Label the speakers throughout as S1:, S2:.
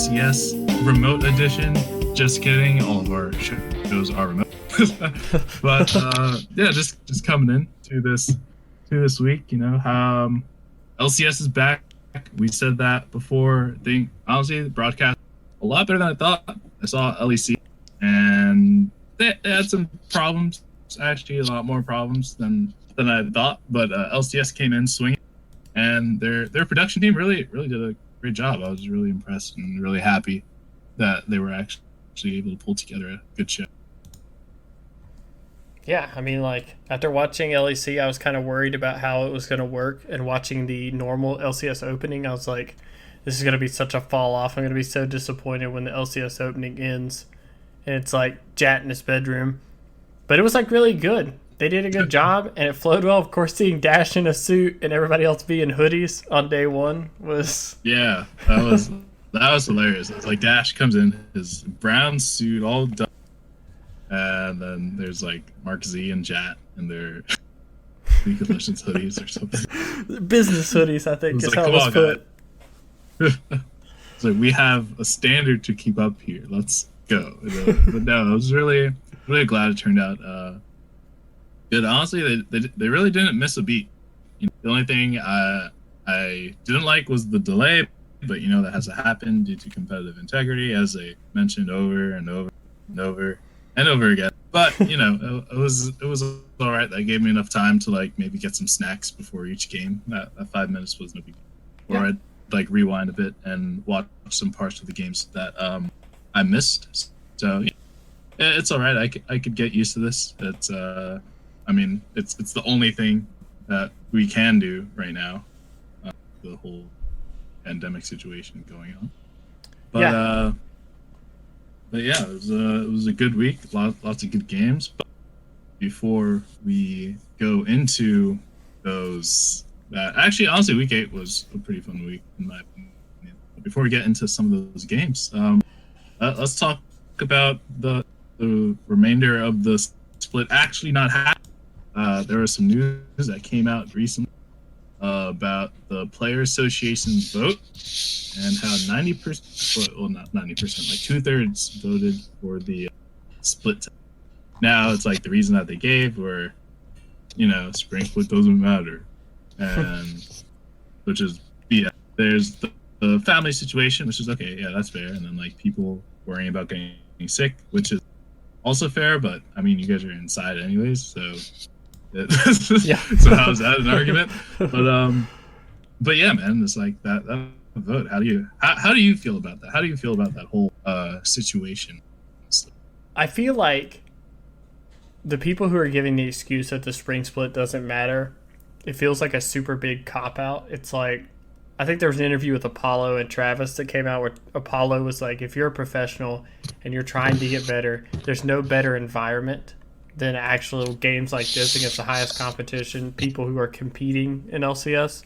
S1: LCS Remote Edition. Just kidding, all of our shows are remote. But yeah, just coming in to this week, LCS is back. We said that before. I think honestly, the broadcast a lot better than I thought. I saw LEC, and they had some problems. Actually, a lot more problems than I thought. But LCS came in swinging, and their production team really did a great job. I was really impressed and really happy that they were actually able to pull together a good show.
S2: Yeah, I mean, like, after watching LEC, I was kind of worried about how it was going to work. And watching the normal LCS opening, I was like, this is going to be such a fall off. I'm going to be so disappointed when the LCS opening ends. And it's like Jat in his bedroom. But it was, like, really good. They did a good job, and it flowed well. Of course, seeing Dash in a suit and everybody else be in hoodies on day one was...
S1: Yeah, that was hilarious. It's like Dash comes in, his brown suit all done. And then there's like Mark Z and Jat in their League of Legends hoodies or something.
S2: Business hoodies, I think, is
S1: like,
S2: how it was put.
S1: It's like, we have a standard to keep up here. Let's go. But no, I was really glad it turned out good. Honestly, they really didn't miss a beat. The only thing I didn't like was the delay, but that has to happen due to competitive integrity, as they mentioned over and over and over and over again. But it was all right. That gave me enough time to like maybe get some snacks before each game. That 5 minutes was no big deal. Or I'd like rewind a bit and watch some parts of the games that I missed. So it's all right. I could get used to this. It's it's the only thing that we can do right now. The whole pandemic situation going on. But yeah, it was a good week. Lots of good games. But before we go into those, actually, honestly, week 8 was a pretty fun week in my opinion. But before we get into some of those games, let's talk about the remainder of the split actually not happening. There was some news that came out recently about the Player Association's vote and how 90%, well, not 90%, like 2/3 voted for the split. Now it's like the reason that they gave were, spring split doesn't matter, and which is there's the family situation, which is okay, yeah, that's fair, and then like people worrying about getting sick, which is also fair, but I mean, you guys are inside anyways, so.
S2: Yeah.
S1: So how is that an argument? But yeah, man, it's like that vote. How do you feel about that? How do you feel about that whole situation?
S2: I feel like the people who are giving the excuse that the spring split doesn't matter, it feels like a super big cop out. It's like, I think there was an interview with Apollo and Travis that came out where Apollo was like, if you're a professional and you're trying to get better, there's no better environment than actual games like this against the highest competition, people who are competing in LCS.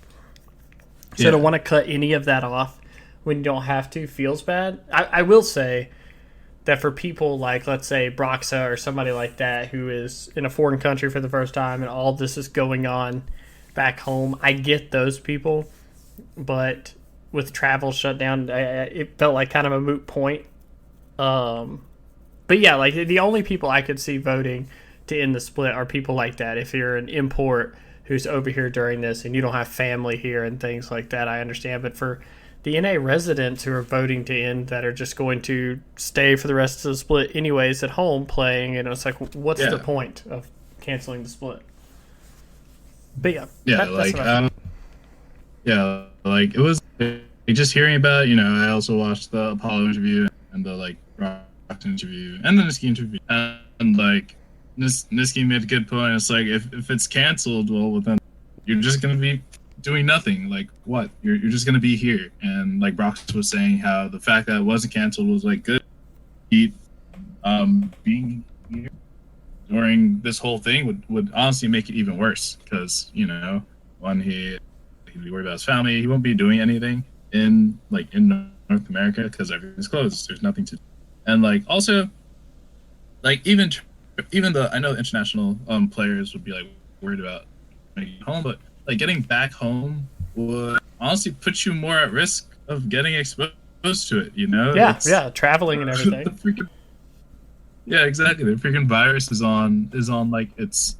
S2: So to want to cut any of that off when you don't have to feels bad. I will say that for people like, let's say, Broxa or somebody like that who is in a foreign country for the first time and all this is going on back home, I get those people. But with travel shut down, it felt like kind of a moot point. But yeah, like the only people I could see voting to end the split are people like that. If you're an import who's over here during this and you don't have family here and things like that, I understand. But for the NA residents who are voting to end that are just going to stay for the rest of the split anyways at home playing, and it's like, what's the point of canceling the split? But
S1: like it was just hearing about I also watched the Apollo interview and the like interview and the Niski interview, and like Niski made a good point. It's like if it's canceled, well then you're just gonna be doing nothing. Like what? You're just gonna be here. And like Brox was saying, how the fact that it wasn't canceled was like good. Being here during this whole thing would honestly make it even worse, because one, he'd be worried about his family. He won't be doing anything in North America because everything's closed. There's nothing to do. And like also, like even though I know international players would be like worried about getting home, but like getting back home would honestly put you more at risk of getting exposed. close to it, you know?
S2: Yeah, traveling and everything.
S1: The freaking, yeah, exactly. The freaking virus is on like its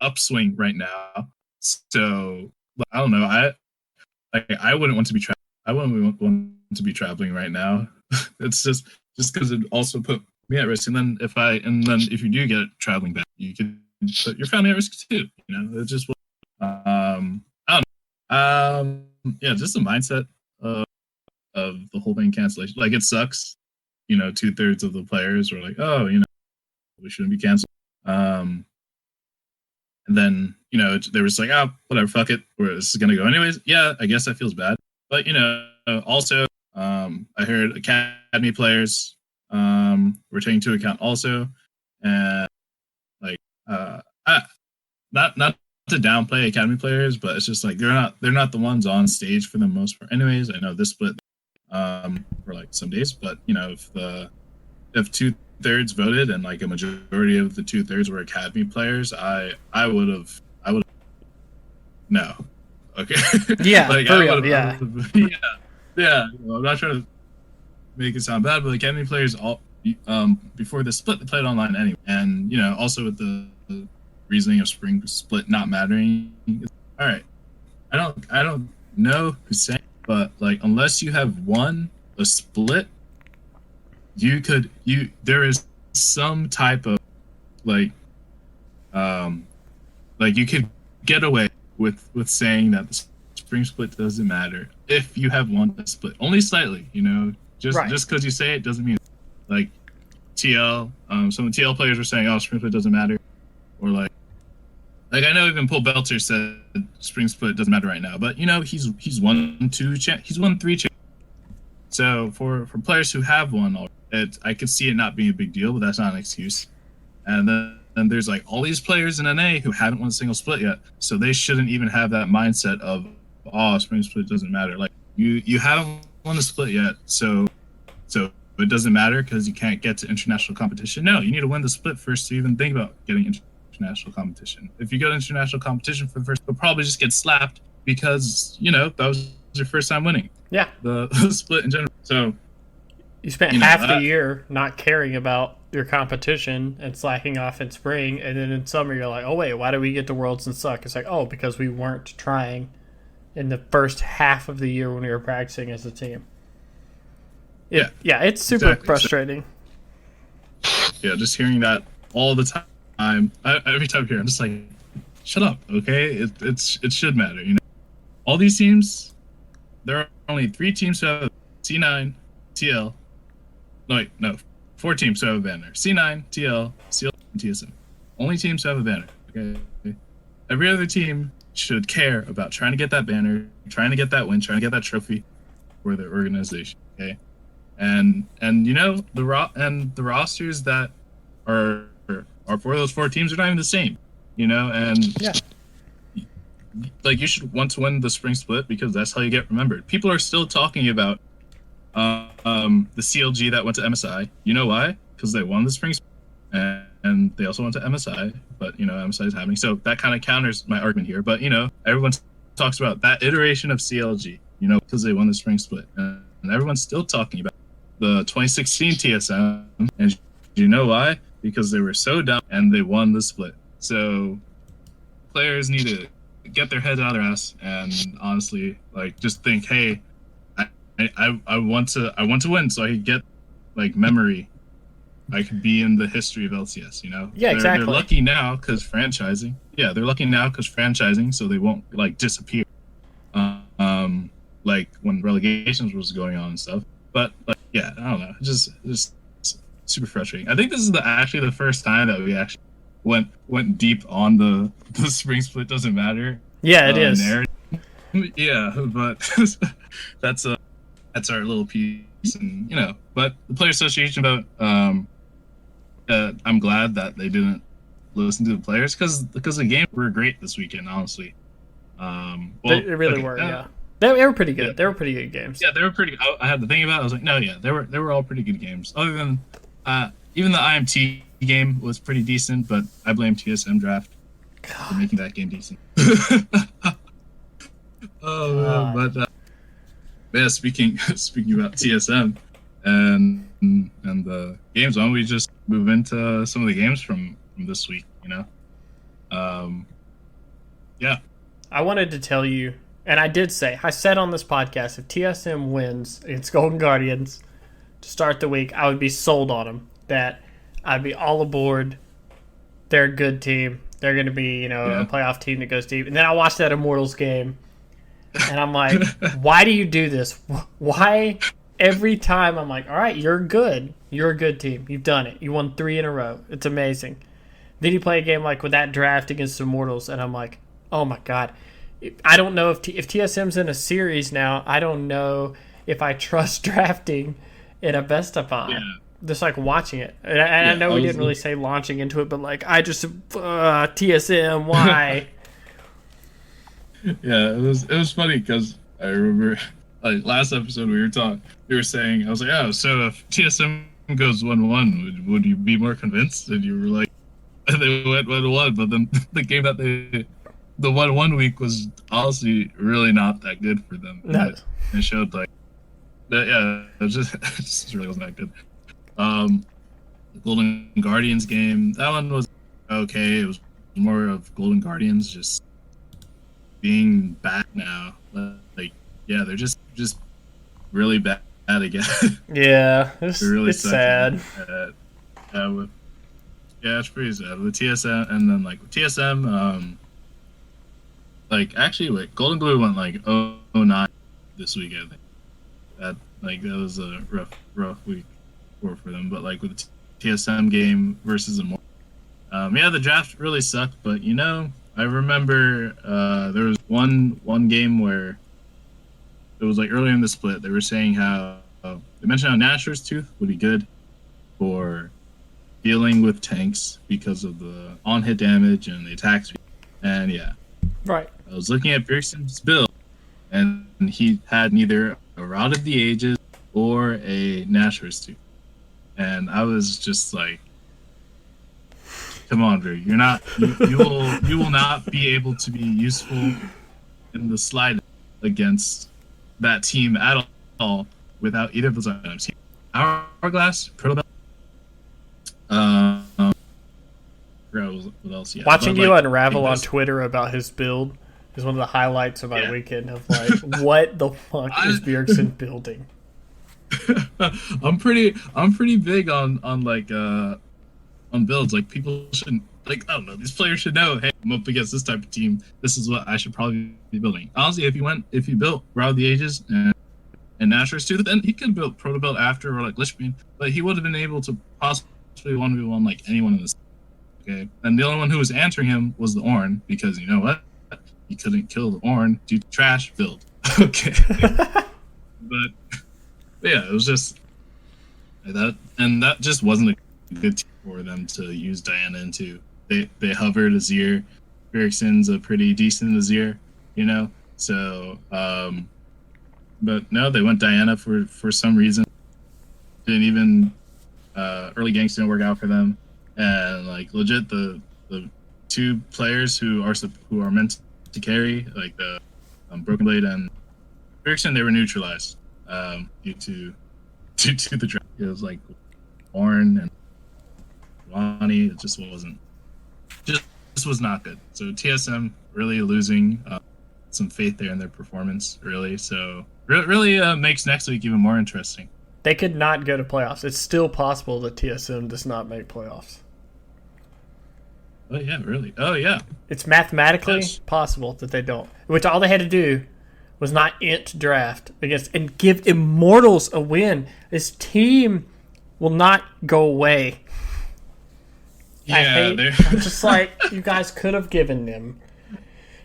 S1: upswing right now. So I don't know. I wouldn't want to be I wouldn't want to be traveling right now. It's just because it also put me at risk. And then if you do get traveling back, you could put your family at risk too. You know, it just I don't know. Yeah, just the mindset of the whole thing cancellation. Like it sucks. You know, 2/3 of the players were like, oh, you know, we shouldn't be canceled. And then, you know, they were just like, oh, whatever, fuck it. This is gonna go anyways. Yeah, I guess that feels bad. But you know, also, I heard academy players were taken into account also, and like, not to downplay academy players, but it's just like they're not the ones on stage for the most part. Anyways, I know this split for like some days, but you know, if 2/3 voted and like a majority of the 2/3 were academy players, I would no. Okay.
S2: Yeah,
S1: like
S2: for real, yeah.
S1: Yeah. Well, I'm not trying to make it sound bad, but academy players all before the split they played online anyway, and you know also with the reasoning of spring split not mattering. All right, I don't know who's saying, but like unless you have won a split, there is some type of like you could get away with saying that the spring split doesn't matter if you have won a split only slightly, you know, just because you say it doesn't mean like TL some TL players were saying, oh, spring split doesn't matter, or like I know even Paul Belter said spring split doesn't matter right now, but you know he's won he's won 3 championships. So for players who have won, I could see it not being a big deal, but that's not an excuse. And then there's like all these players in NA who haven't won a single split yet, so they shouldn't even have that mindset of, oh, spring split doesn't matter. Like you haven't won a split yet, so it doesn't matter because you can't get to international competition. No, you need to win the split first to even think about getting international competition. If you go to international competition for the first, you'll probably just get slapped because you know that was your first time winning.
S2: Yeah,
S1: the split in general. So
S2: you spent half the year not caring about your competition and slacking off in spring, and then in summer you're like, oh wait, why do we get to Worlds and suck? It's like, oh, because we weren't trying in the first half of the year when we were practicing as a team. Yeah, it's super frustrating.
S1: Yeah, just hearing that all the time. Every time I hear it, I'm just like, shut up, okay? It should matter, you know. All these teams, there are only 3 teams who have C9, TL. No, 4 teams who have a banner. C9, TL, CL, and TSM. Only teams who have a banner. Okay. Every other team should care about trying to get that banner, trying to get that win, trying to get that trophy for their organization. Okay. And you know the rosters that are for those 4 teams are not even the same. You know, and
S2: yeah.
S1: Like you should want to win the spring split because that's how you get remembered. People are still talking about the CLG that went to MSI. You know why? Because they won the spring split, and they also went to MSI. But you know MSI is happening, so that kind of counters my argument here. But you know everyone talks about that iteration of CLG. You know because they won the spring split, and everyone's still talking about the 2016 TSM. And you know why? Because they were so dumb and they won the split. So players need to get their heads out of their ass and honestly like just think, hey, I want to win so I could get like memory. I could be in the history of LCS, you know?
S2: Yeah, exactly.
S1: They're lucky now because franchising. Yeah, they're lucky now because franchising, so they won't like disappear. Like when relegations was going on and stuff. But like, yeah, I don't know. Just super frustrating. I think this is actually the first time that we actually went deep on the spring split doesn't matter.
S2: Yeah, it is.
S1: Narrative. Yeah, but that's our little piece, and you know. But the player association vote, I'm glad that they didn't listen to the players because the games were great this weekend. Honestly,
S2: they really were. Yeah, they were pretty good. Yeah. They were pretty good games.
S1: Yeah, they were pretty. I had to think about it. I was like, no, yeah, they were all pretty good games. Other than even the IMT game was pretty decent, but I blame TSM Draft for making that game decent. Oh man, but Yeah, speaking about TSM and the games, why don't we just move into some of the games from this week? Um, yeah,
S2: I wanted to tell you, and I said on this podcast, if TSM wins against Golden Guardians to start the week, I would be sold on them. That I'd be all aboard. They're a good team. They're going to be, a playoff team that goes deep. And then I watched that Immortals game, and I'm like, why do you do this? Why every time I'm like, all right, you're good. You're a good team. You've done it. You won 3 in a row. It's amazing. Then you play a game like with that draft against Immortals, and I'm like, oh my God. I don't know if TSM's in a series now. I don't know if I trust drafting in a best of 5.
S1: yeah,
S2: Just like watching it. And I know we didn't really say launching into it, but like, I just, TSM, why?
S1: Yeah, it was funny because I remember like last episode we were saying, I was like, oh, so if TSM goes 1-1, would you be more convinced? And you were like, they went 1-1, but then the game that the 1-1 week was honestly really not that good for them.
S2: No.
S1: It showed like that. Yeah, it just really wasn't that good. The Golden Guardians game, that one was okay. It was more of Golden Guardians just being bad now. Like, yeah, they're just really bad again.
S2: Yeah,
S1: really
S2: it's sad.
S1: Yeah, it's pretty sad. The TSM, and then like with TSM, like actually, like Golden Blue went like 0-9 this week. I think that was a rough week for them. But like with the TSM game versus Immortal, yeah, the draft really sucked. But I remember there was one game where it was like earlier in the split. They were saying how they mentioned how Nashor's Tooth would be good for dealing with tanks because of the on-hit damage and the attack speed. And yeah,
S2: right.
S1: I was looking at Bjergsen's build, and he had neither a Rod of the Ages or a Nashor's Tooth. And I was just like, come on, Bjerg, you're not you will not be able to be useful in the slide against that team at all without either of those items. Hourglass, Protobell. What else? Yeah,
S2: watching you unravel on Twitter about his build is one of the highlights of my weekend. Of like, what the fuck is Bjergsen building?
S1: I'm pretty big on builds. Like, people shouldn't, like, I don't know, these players should know, hey, I'm up against this type of team. This is what I should probably be building. Honestly, if you built Rod of the Ages and Nashor's Tooth, then he could have built Protobelt after, or like Lichbane, but he would have been able to possibly 1v1 like anyone in this. Okay, and the only one who was answering him was the Ornn, because you know what? He couldn't kill the Ornn due to trash build. Okay, but yeah, it was just that, and that just wasn't a good team for them to use Diana into. They hovered Azir. Bjergsen's a pretty decent Azir, So, but no, they went Diana for some reason. Didn't even early ganks didn't work out for them, and like legit the 2 players who are meant to carry, like the Broken Blade and Bjergsen, they were neutralized due to the draft. It was like Ornn and Wani. It just was not good. So TSM really losing some faith there in their performance, really. So really makes next week even more interesting.
S2: They could not go to playoffs. It's still possible that TSM does not make playoffs.
S1: Oh yeah, really? Oh yeah.
S2: It's mathematically possible that they don't. Which all they had to do was not int draft against and give Immortals a win. This team will not go away.
S1: Yeah,
S2: I'm just like, you guys could have given them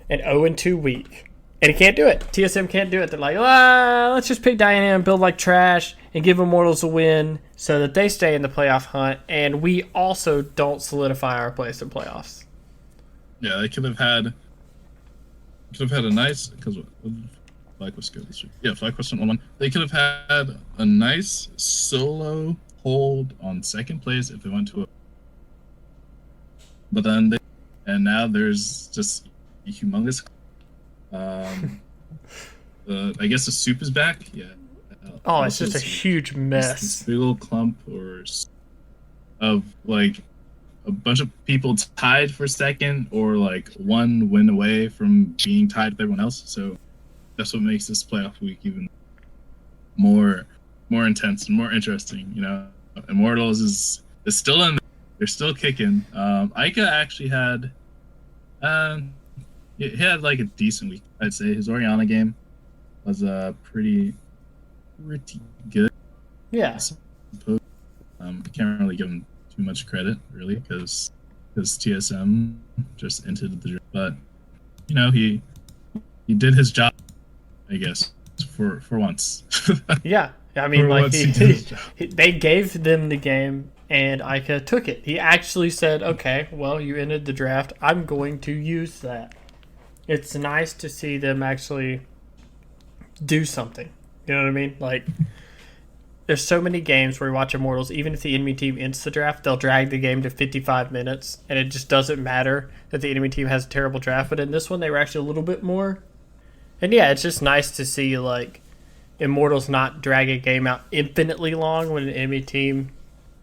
S2: an 0-2 week. And he can't do it. TSM can't do it. They're like, let's just pick Diana and build like trash and give Immortals a win so that they stay in the playoff hunt, and we also don't solidify our place in playoffs.
S1: Yeah, they could have had a nice, because FlyQuest good this week. Yeah, FlyQuest went 1-1. They could have had a nice solo hold on second place if they went to a. But then now there's just a humongous. I guess the soup is back. Yeah.
S2: Oh, it's
S1: Also
S2: just a
S1: soup.
S2: huge
S1: This
S2: mess.
S1: big old clump of like a bunch of people tied for second, or like one win away from being tied with everyone else. So that's what makes this playoff week even more intense and more interesting. Immortals is still in. They're still kicking. Ica actually had he had like a decent week. I'd say his Oriana game was pretty good.
S2: Yeah.
S1: I can't really give him too much credit, really, because TSM just entered the draft. But he did his job, I guess, for once.
S2: Yeah, I mean,
S1: For
S2: like
S1: once he did his job.
S2: they gave them the game, and Ica took it. He actually said, "Okay, well, you ended the draft. I'm going to use that." It's nice to see them actually do something. You know what I mean? Like, there's so many games where we watch Immortals, even if the enemy team ends the draft, they'll drag the game to 55 minutes, and it just doesn't matter that the enemy team has a terrible draft. But in this one, they were actually a little bit more. And yeah, it's just nice to see, like, Immortals not drag a game out infinitely long when an enemy team,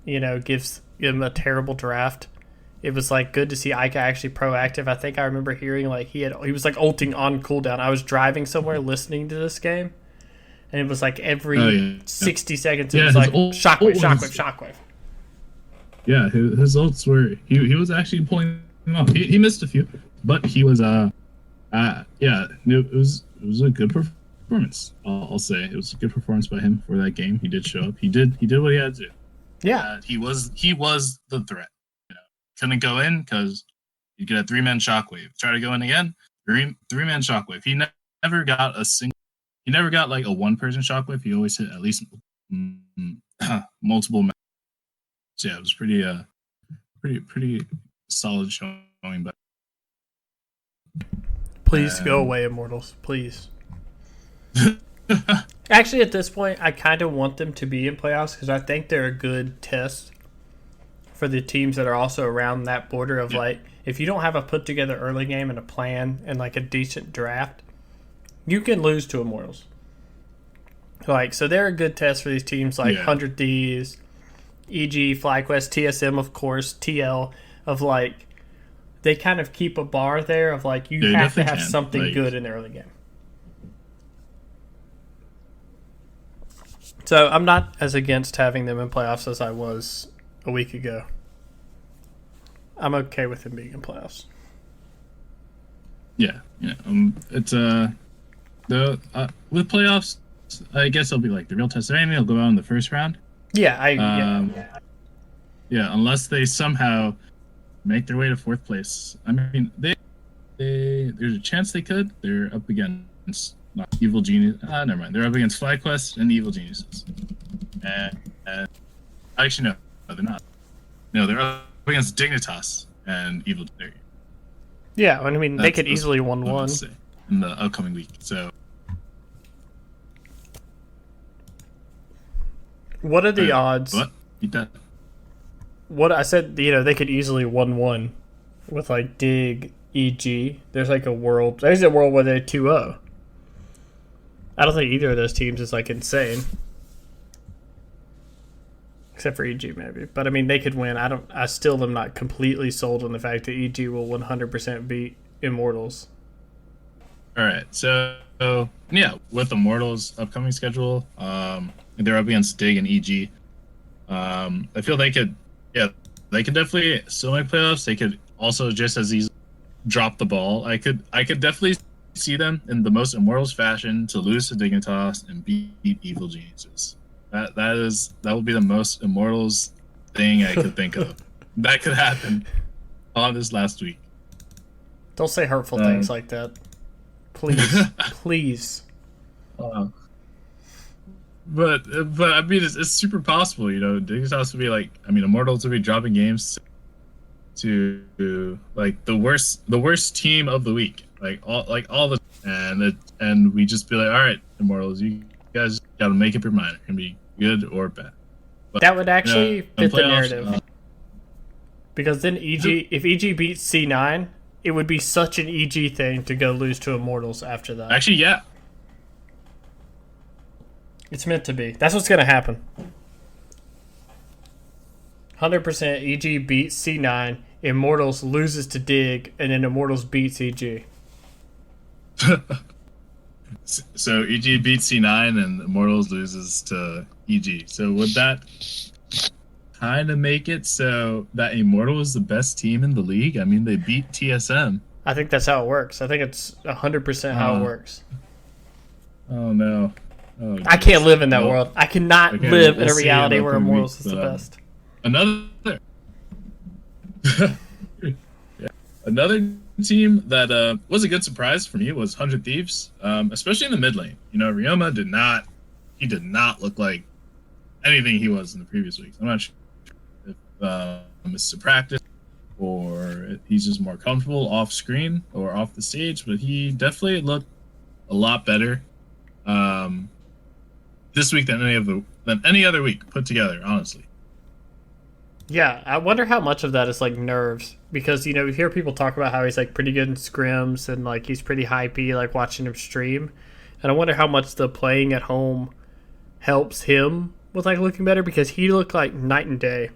S2: gives them a terrible draft. It was like good to see Ica actually proactive. I think I remember hearing like he was like ulting on cooldown. I was driving somewhere listening to this game, and it was like every 60 seconds it was like shockwave.
S1: Yeah, his ults were he was actually pulling them off. He missed a few, but he was it was a good performance. I'll say it was a good performance by him for that game. He did show up. He did what he had to do.
S2: Yeah,
S1: he was the threat. Couldn't go in because you get a 3-man shockwave. Try to go in again, 3-man shockwave. He never got like a 1-person shockwave. He always hit at least multiple men. So yeah, it was pretty solid showing. But
S2: please go away, Immortals. Please. Actually, at this point, I kind of want them to be in playoffs because I think they're a good test for the teams that are also around that border of like, if you don't have a put together early game and a plan and like a decent draft, you can lose to Immortals. Like, so they're a good test for these teams like 100 Thieves, EG, FlyQuest, TSM, of course, TL, of like, they kind of keep a bar there of like, you have to have something good in the early game. So I'm not as against having them in playoffs as I was a week ago. I'm okay with him being in playoffs.
S1: Yeah. It's with playoffs, I guess it'll be like the real test of anything. They'll go out in the first round.
S2: Yeah,
S1: yeah, unless they somehow make their way to 4th place. I mean, there's a chance they could. They're up against Evil Genius. Never mind. They're up against FlyQuest and Evil Geniuses. And actually, no, they're not. No, they're up against Dignitas and Evil Genius.
S2: Yeah, I mean, they could easily 1-1
S1: in the upcoming week. So,
S2: what are the odds?
S1: What? Eat that.
S2: What I said, they could easily 1-1 with like Dig, EG. There's a world where they're 2-0. I don't think either of those teams is like insane. Except for EG maybe. But I mean, they could win. I still am not completely sold on the fact that EG will 100% beat Immortals.
S1: All right. So yeah, with Immortals upcoming schedule, they're up against Dig and EG. I feel they could definitely still make playoffs. They could also just as easily drop the ball. I could definitely see them in the most Immortals fashion to lose to Dignitas and beat Evil Geniuses. That will be the most Immortals thing I could think of. That could happen on this last week.
S2: Don't say hurtful things like that. Please. Please.
S1: But I mean, it's super possible, Dignitas would be like, Immortals would be dropping games to like the worst team of the week, and we just be like, all right, Immortals, you guys got to make up your mind. It can be good or bad. But,
S2: that would actually fit the narrative. Because then if EG beats C9, it would be such an EG thing to go lose to Immortals after that.
S1: Actually, yeah.
S2: It's meant to be. That's what's going to happen. 100% EG beats C9. Immortals loses to Dig, and then Immortals beats EG.
S1: So EG beats C9 and Immortals loses to EG. So would that kind of make it so that Immortal is the best team in the league? I mean, they beat TSM.
S2: I think that's how it works. I think it's 100% how it works.
S1: Oh no. Oh,
S2: I can't live in that world. I cannot live in a reality where Immortals is the best.
S1: Another team that was a good surprise for me was 100 Thieves, especially in the mid lane. You know, Ryoma did not look like anything he was in the previous weeks. I'm not sure if it's to practice or he's just more comfortable off screen or off the stage, but he definitely looked a lot better this week than any other week put together, honestly.
S2: Yeah, I wonder how much of that is like nerves, because you know, you hear people talk about how he's like pretty good in scrims and like he's pretty hypey, like watching him stream, and I wonder how much the playing at home helps him with like looking better, because he looked like night and day.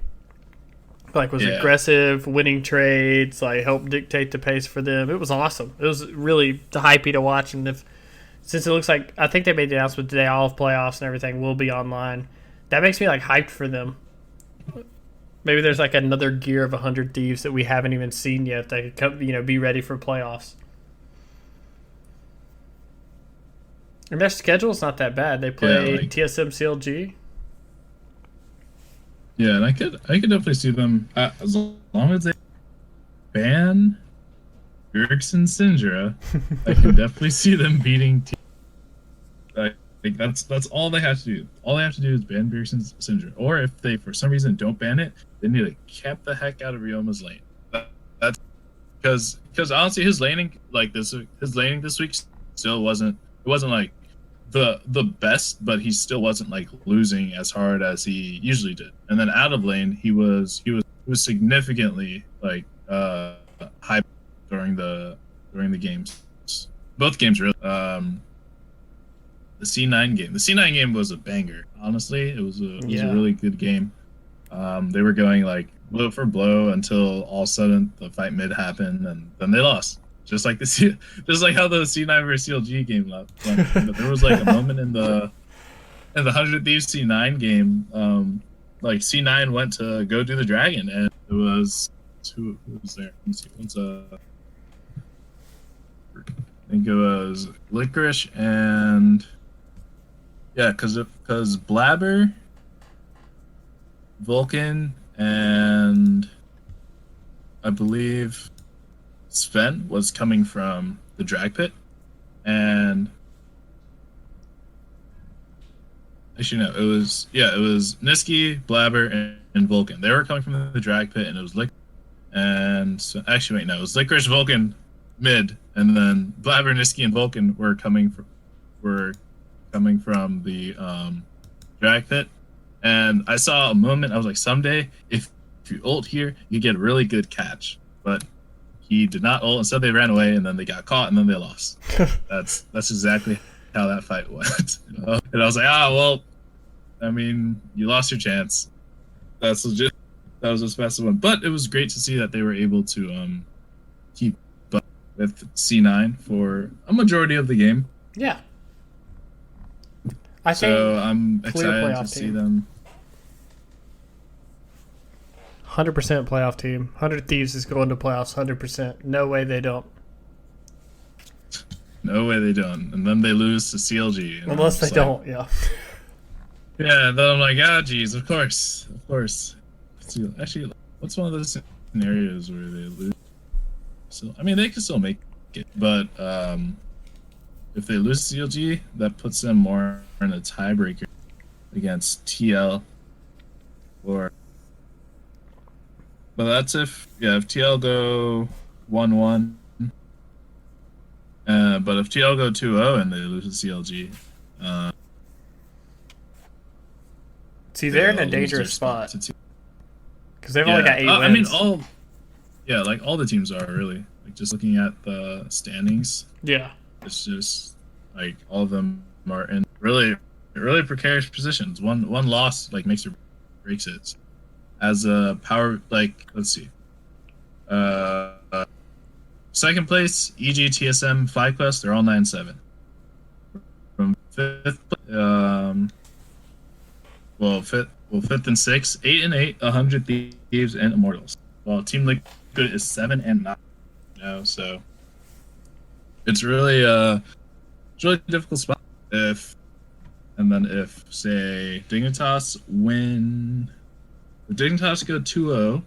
S2: Like was aggressive, winning trades, like helped dictate the pace for them. It was awesome. It was really hypey to watch, and since it looks like I think they made the announcement today, all of playoffs and everything will be online. That makes me like hyped for them. Maybe there's like another gear of 100 Thieves that we haven't even seen yet that could come, you know, be ready for playoffs. And their schedule's not that bad. They play TSM CLG.
S1: Yeah, and I could definitely see them as long as they ban Bjergsen Syndra. I can definitely see them beating. Like that's all they have to do. All they have to do is ban Bjergsen Syndra. Or if they for some reason don't ban it, they need to cap the heck out of Ryoma's lane. That's because honestly his laning this week still wasn't like the best, but he still wasn't like losing as hard as he usually did. And then out of lane he was significantly like high during the games. Both games really. The C9 game. The C9 game was a banger. Honestly, it was a really good game. They were going like blow for blow until all of a sudden the fight mid happened, and then they lost. Just like how the C9 versus CLG game left. But there was like a moment in the 100 Thieves C9 game. Like C9 went to go do the dragon, and it was who was there? Let me see. I think it was Licorice and because Blabber, Vulcan, and I believe Sven was coming from the drag pit, and actually no, it was Niski, Blabber, and Vulcan. They were coming from the drag pit, and it was it was Licorice, Vulcan, mid, and then Blabber, Niski, and Vulcan were coming from the drag pit. And I saw a moment, I was like, someday if you ult here, you get a really good catch. But he did not ult, instead they ran away, and then they got caught, and then they lost. That's exactly how that fight went. And I was like, well, I mean, you lost your chance. That was just massive one. But it was great to see that they were able to keep up with C9 for a majority of the game.
S2: Yeah.
S1: I'm excited to see them.
S2: 100% playoff team. 100 Thieves is going to playoffs 100%. No way they don't.
S1: No way they don't. And then they lose to CLG.
S2: Unless they don't, yeah.
S1: Yeah, then I'm like, geez, of course. Actually, what's one of those scenarios where they lose? So, I mean, they can still make it, but if they lose CLG, that puts them more in a tiebreaker against TL. But that's if TL go 1-1. But if TL go 2-0 and they lose to CLG,
S2: see, they're in a dangerous spot because they've only got 8 wins.
S1: I mean, all the teams are really like just looking at the standings.
S2: Yeah,
S1: it's just like all of them are in really really precarious positions. One loss like makes or breaks it. As a power, like let's see, uh, second place EG TSM FlyQuest, they're all 9-7. From fifth, fifth and sixth, 8-8, 100 Thieves and Immortals. While Team Liquid is 7-9. So it's really a difficult spot. If say Dignitas if Dignitas go 2-0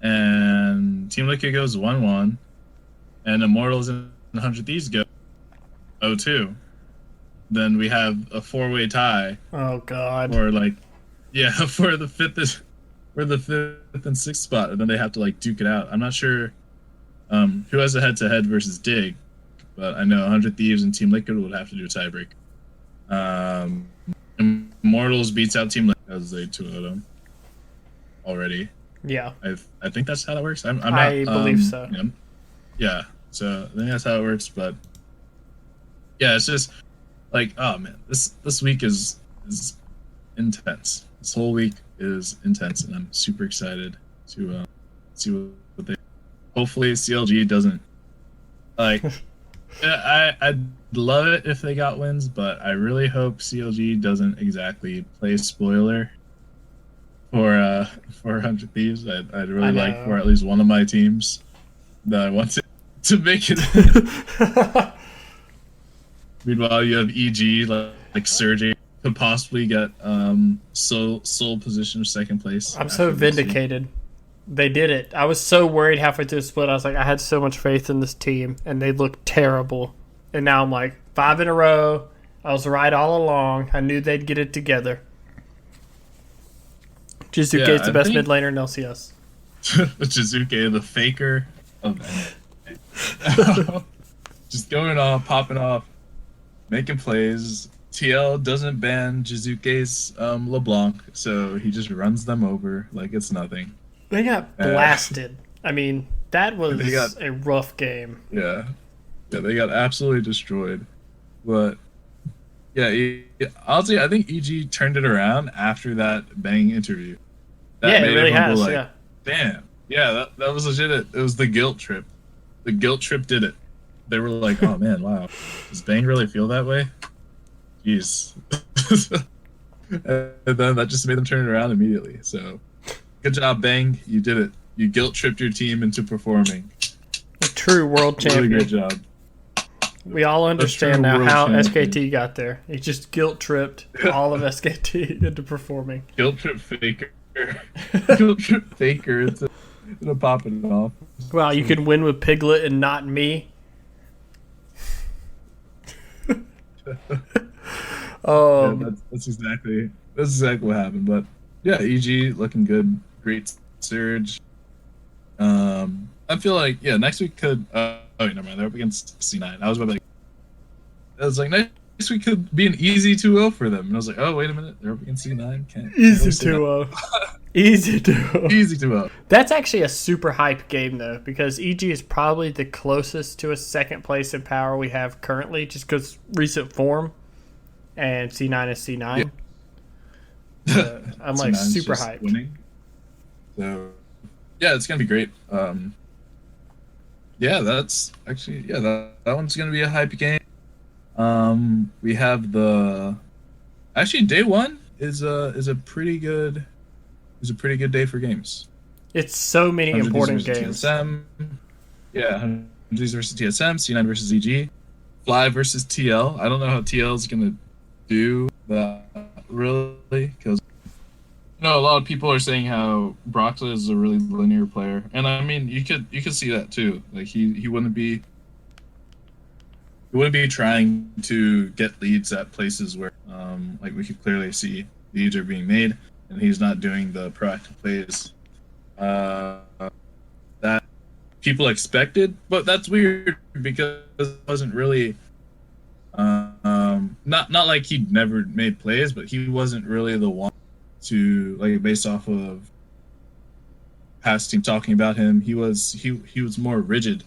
S1: and Team Liquid goes 1-1 and Immortals and 100 Thieves go 0-2, then we have a 4-way tie.
S2: Oh God.
S1: Or for the fifth and sixth spot, and then they have to like duke it out. I'm not sure who has a head-to-head versus Dig, but I know 100 Thieves and Team Liquid would have to do a tiebreak. Immortals beats out Team Liquid because they 2-0 them already.
S2: Yeah,
S1: I think that's how that works. I
S2: believe so.
S1: Yeah, so I think that's how it works. But yeah, it's just like, oh man, this week is intense. This whole week is intense, and I'm super excited to see what they. Hopefully, CLG doesn't like. I'd love it if they got wins, but I really hope CLG doesn't exactly play spoiler for 100 Thieves. I'd really like for at least one of my teams that I want to make it. Meanwhile, you have EG like Sergey could possibly get sole position of second place.
S2: I'm so vindicated. They did it. I was so worried halfway through the split. I was like, I had so much faith in this team, and they looked terrible. And now I'm like, 5 in a row. I was right all along. I knew they'd get it together. Jizuke's the best mid laner in LCS.
S1: Jizuke, the faker of NA. Just going off, popping off, making plays. TL doesn't ban Jizuke's LeBlanc, so he just runs them over like it's nothing.
S2: They got blasted. I mean, that was a rough game.
S1: Yeah, they got absolutely destroyed. But yeah, honestly, I think EG turned it around after that Bang interview. That
S2: it really has.
S1: Like, damn. Yeah, that was legit. It was the guilt trip. The guilt trip did it. They were like, oh man, wow. Does Bang really feel that way? Jeez. And then that just made them turn it around immediately. So good job, Bang. You did it. You guilt tripped your team into performing.
S2: A true world champion.
S1: Really great job.
S2: We all understand now how SKT got there. He just guilt tripped all of SKT into performing.
S1: Guilt trip faker. Guilt trip faker into popping off.
S2: Wow, you can win with Piglet and not me.
S1: That's exactly what happened. But yeah, EG looking good. Great surge. I feel like next week could. Never mind. They're up against C9. I was like next week could be an easy 2-0 for them, and I was like, oh wait a minute, they're up against C9.
S2: Easy 2-0. Easy 2-0.
S1: Easy 2-0.
S2: That's actually a super hype game though, because EG is probably the closest to a second place in power we have currently, just because recent form, and C9 is C9. Yeah. I'm like super hyped.
S1: Winning. So yeah, it's gonna be great. That's actually that one's gonna be a hype game. We have day one is a pretty good day for games.
S2: It's so many important games.
S1: TSM, 100 versus TSM, C9 versus EG, Fly versus TL. I don't know how TL is gonna do that really, because a lot of people are saying how Broxah is a really linear player, and I mean you could see that too. Like he wouldn't be trying to get leads at places where like we could clearly see leads are being made, and he's not doing the proactive plays that people expected. But that's weird because it wasn't really not like he never made plays, but he wasn't really the one to, like, based off of past team talking about him, he was more rigid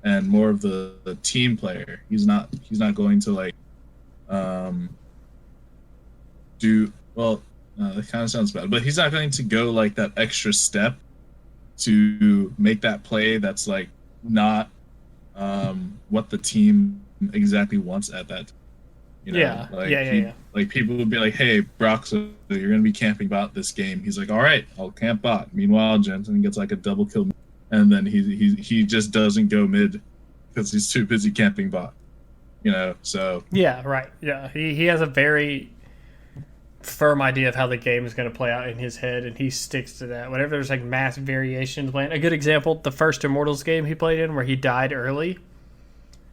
S1: and more of the team player. He's not going to like do well. That kind of sounds bad, but he's not going to go like that extra step to make that play that's like not what the team exactly wants at that time. You know,
S2: Yeah,
S1: like
S2: yeah.
S1: like people would be like, "Hey, Brock, so you're gonna be camping bot this game." He's like, "All right, I'll camp bot." Meanwhile, Jensen gets like a double kill, and then he just doesn't go mid because he's too busy camping bot. You know, so
S2: Yeah, right. Yeah, he has a very firm idea of how the game is going to play out in his head, and he sticks to that. Whenever there's like mass variations, a good example, the first Immortals game he played in, where he died early,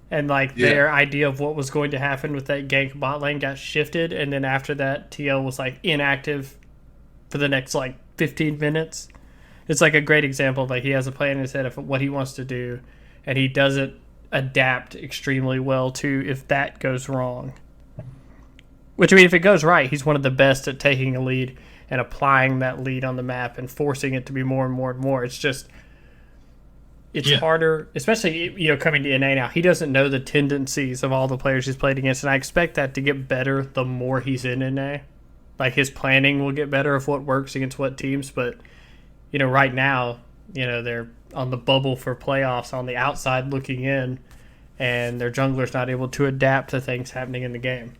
S2: and like their idea of what was going to happen with that gank bot lane got shifted, and then after that, TL was like inactive for the next like 15 minutes. It's like a great example of like he has a plan in his head of what he wants to do, and he doesn't adapt extremely well to if that goes wrong. Which, I mean, if it goes right, he's one of the best at taking a lead and applying that lead on the map and forcing it to be more and more and more. It's just, it's harder, especially, you know, coming to NA now. He doesn't know the tendencies of all the players he's played against, and I expect that to get better the more he's in NA. Like, his planning will get better of what works against what teams, but, you know, right now, you know, they're on the bubble for playoffs on the outside looking in, and their jungler's not able to adapt to things happening in the game.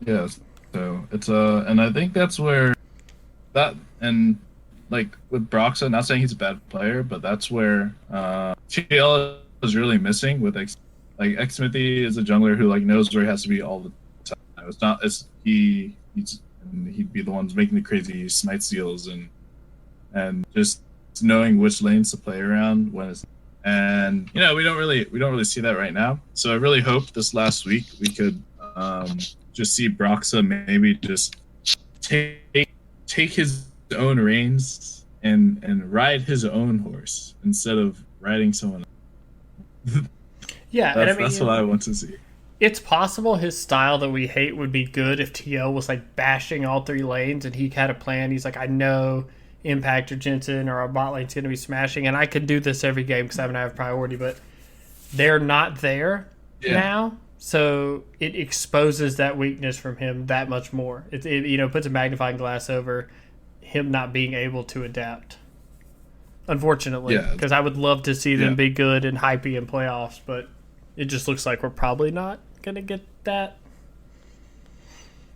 S1: Yes. So it's and I think that's where that and like with Broxah, not saying he's a bad player, but that's where TL is really missing with like Xmithy is a jungler who like knows where he has to be all the time. It's not he'd be the ones making the crazy smite steals and just knowing which lanes to play around when it's, and you know we don't really see that right now. So I really hope this last week we could just see Broxah maybe just take his own reins and ride his own horse instead of riding someone else.
S2: Yeah,
S1: that's what I want to see.
S2: It's possible his style that we hate would be good if TL was like bashing all three lanes and he had a plan. He's like, I know Impact or Jensen or our bot lane's going to be smashing, and I could do this every game because I'm going to have priority, but they're not there now. So it exposes that weakness from him that much more. It you know, puts a magnifying glass over him not being able to adapt. Unfortunately, because I would love to see them be good and hypey in playoffs, but it just looks like we're probably not gonna get that.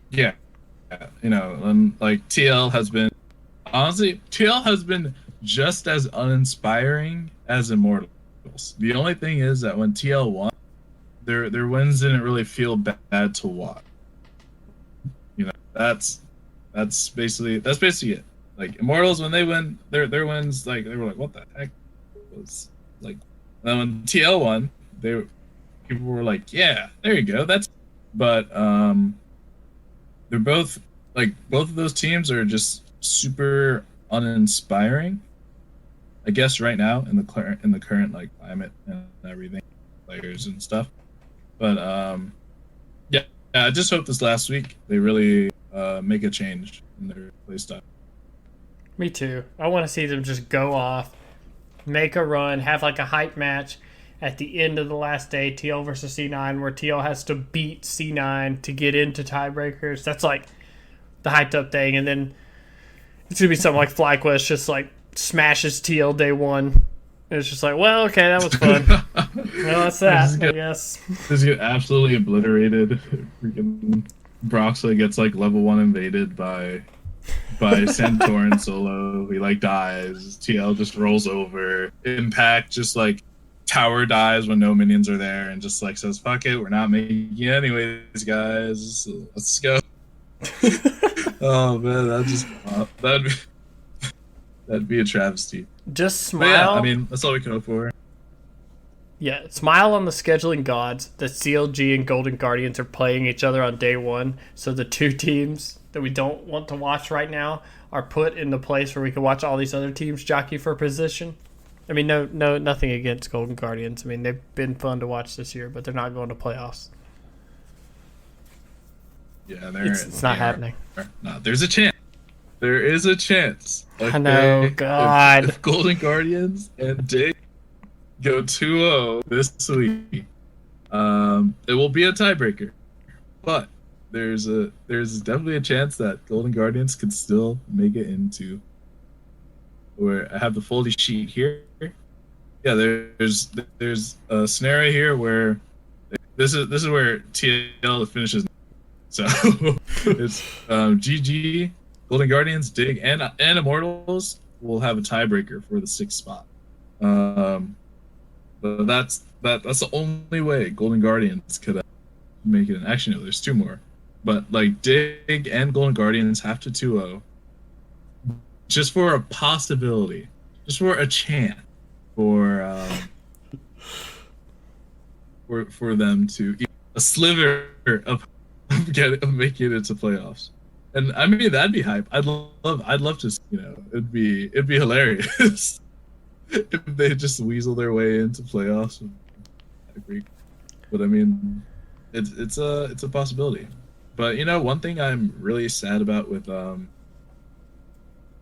S1: Yeah, you know, and like TL has been just as uninspiring as Immortals. The only thing is that when TL won, their wins didn't really feel bad to watch. You know, that's basically it. Like Immortals, when they win their wins, like they were like, what the heck? It was like, then when TL won, people were like, yeah, there you go. But they're both of those teams are just super uninspiring. I guess right now in the current like climate and everything, players and stuff. But yeah, I just hope this last week they really make a change in their play style.
S2: Me too. I want to see them just go off, make a run, have like a hype match at the end of the last day, TL versus C9, where TL has to beat C9 to get into tiebreakers. That's like the hyped up thing. And then it's going to be something like FlyQuest just like smashes TL day one. And it's just like, well, okay, that was fun. Well, that's that, I guess.
S1: Just get absolutely obliterated. Freaking Broxah gets like level 1 invaded by Santorin solo. He like dies. TL just rolls over. Impact just like tower dies when no minions are there and just like says, fuck it, we're not making it anyways, guys. Let's go. Oh man, that'd be a travesty.
S2: Just smile.
S1: But yeah, I mean, that's all we can hope for.
S2: Yeah, smile on the scheduling gods that CLG and Golden Guardians are playing each other on day one. So the two teams that we don't want to watch right now are put in the place where we can watch all these other teams jockey for position. I mean, no, nothing against Golden Guardians. I mean, they've been fun to watch this year, but they're not going to playoffs.
S1: Yeah,
S2: it's not happening.
S1: No, there's a chance. There is a chance.
S2: Okay? I know, God.
S1: If Golden Guardians and Dig go 2-0 this week, it will be a tiebreaker. But there's definitely a chance that Golden Guardians could still make it into. Where I have the foldy sheet here. Yeah, there's a scenario here where this is where TL finishes. So it's GG, Golden Guardians, Dig, and Immortals will have a tiebreaker for the 6th spot. But that's the only way Golden Guardians could make it. Actually, no, there's 2 more. But like Dig and Golden Guardians have to 2-0 just for a possibility, just for a chance for them to a sliver of making it into playoffs. And I mean that'd be hype. I'd love to, it'd be hilarious if they just weasel their way into playoffs. I agree. But I mean it's a possibility. But one thing I'm really sad about with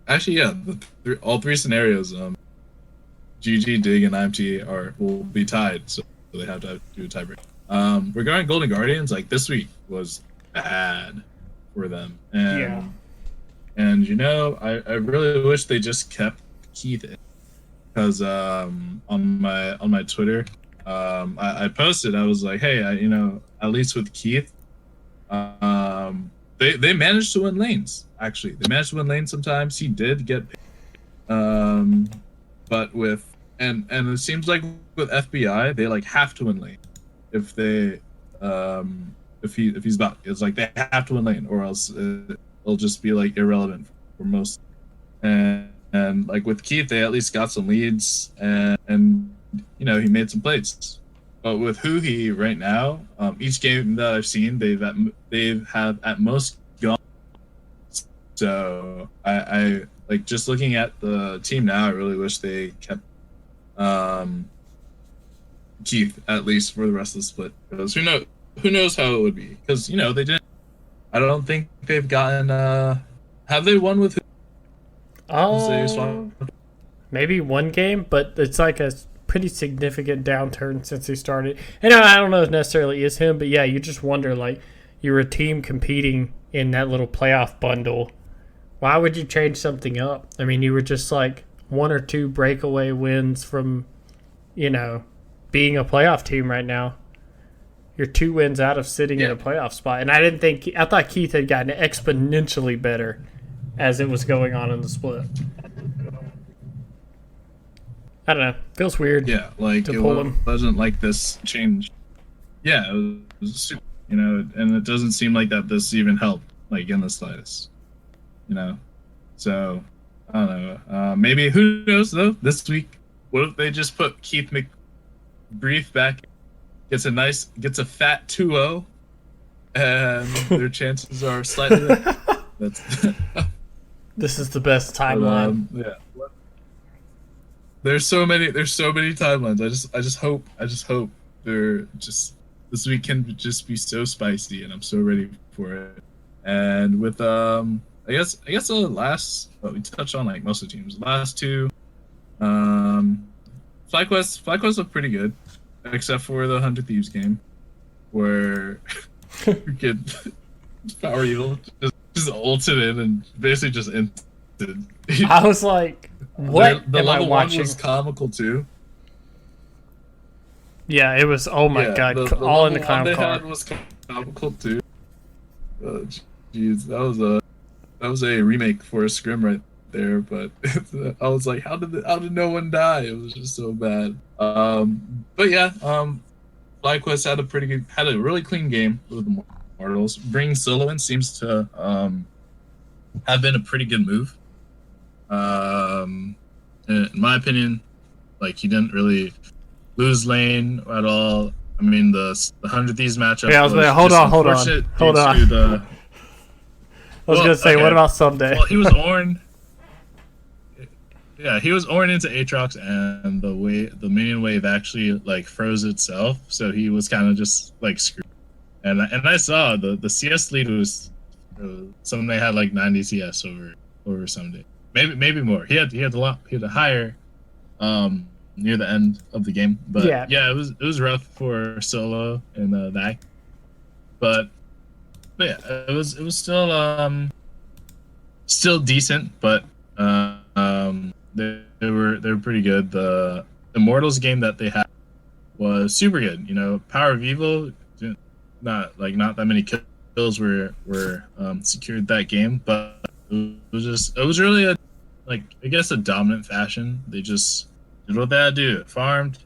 S1: actually, yeah, all 3 scenarios, GG, Dig, and IMT will be tied, so they have to do a tiebreak. Regarding Golden Guardians, like this week was bad for them, and I really wish they just kept Keith in, because on my Twitter, I posted, I was like, hey, at least with Keith, they managed to win lanes. Actually, they managed to win lanes sometimes. He did get, but with and it seems like with FBI, they like have to win lane if they if he's back. It's like they have to win lane, or else it'll just be like irrelevant for most. And like with Keith, they at least got some leads, and he made some plays. But with Huhi right now, each game that I've seen, they've have at most gone. So I like just looking at the team now. I really wish they kept Keith at least for the rest of the split, because who knows how it would be, because they didn't. I don't think they've gotten. Have they won with?
S2: Maybe one game, but it's like a pretty significant downturn since he started. And I don't know if necessarily is him, but yeah, you just wonder, like, you're a team competing in that little playoff bundle. Why would you change something up? I mean, you were just like 1 or 2 breakaway wins from, being a playoff team right now. You're 2 wins out of sitting in a playoff spot. And I thought Keith had gotten exponentially better as it was going on in the split. I don't know. Feels weird.
S1: Yeah, like
S2: to pull him.
S1: Wasn't like this change. Yeah, it was super, and it doesn't seem like that this even helped, like in the slightest. So I don't know. Maybe, who knows though? This week, what if they just put Keith McBrief back, gets a fat 2-0, and their chances are slightly better.
S2: This is the best timeline.
S1: Yeah. There's so many timelines. I just hope they're just, this week can just be so spicy, and I'm so ready for it. And with I guess the last, we touched on like most of the teams. Last 2, FlyQuest looked pretty good, except for the 100 Thieves game, where you could Power Evil just ulted in and basically just ended.
S2: I was like, what
S1: the
S2: am I
S1: level
S2: watching?
S1: 1 was comical too.
S2: Yeah, it was. Oh my god!
S1: The
S2: all in the
S1: level 1 they
S2: clown
S1: had
S2: car.
S1: was comical too. Jeez, that was a remake for a scrim right there. But I was like, how did no one die? It was just so bad. But yeah, FlyQuest had a really clean game with the Mortals. Bringing solo in seems to have been a pretty good move. In my opinion, like, he didn't really lose lane at all. I mean, the 100 Thieves matchup.
S2: Yeah, I was like, hold on. I was gonna say, what about someday?
S1: Well, he was Ornn. Yeah, he was Ornn into Aatrox, and the minion wave actually like froze itself, so he was kind of just like screwed. And I saw the CS lead was Someday had like 90 CS over Someday, maybe more. He had a higher near the end of the game, but yeah, it was rough for solo and that. But But yeah, it was still decent, but they were pretty good. The Immortals game that they had was super good. You know, Power of Evil, not that many kills were secured that game, but it was really I guess a dominant fashion. They just did what they had to do. Farmed,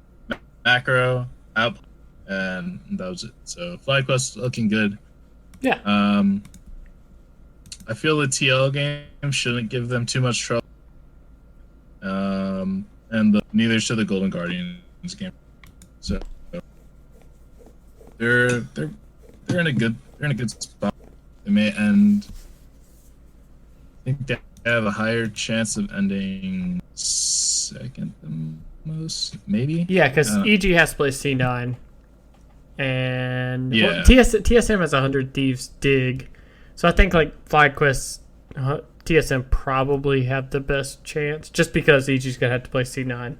S1: macro, out, and that was it. So FlyQuest looking good.
S2: Yeah.
S1: I feel the TL game shouldn't give them too much trouble. And neither should the Golden Guardians game. So they're in a good spot. They may end. I think they have a higher chance of ending second than most, maybe.
S2: Yeah, because EG has to play C9, and
S1: Yeah.
S2: well, TSM has 100 Thieves dig, so I think like FlyQuest, TSM probably have the best chance, just because EG's gonna have to play C9.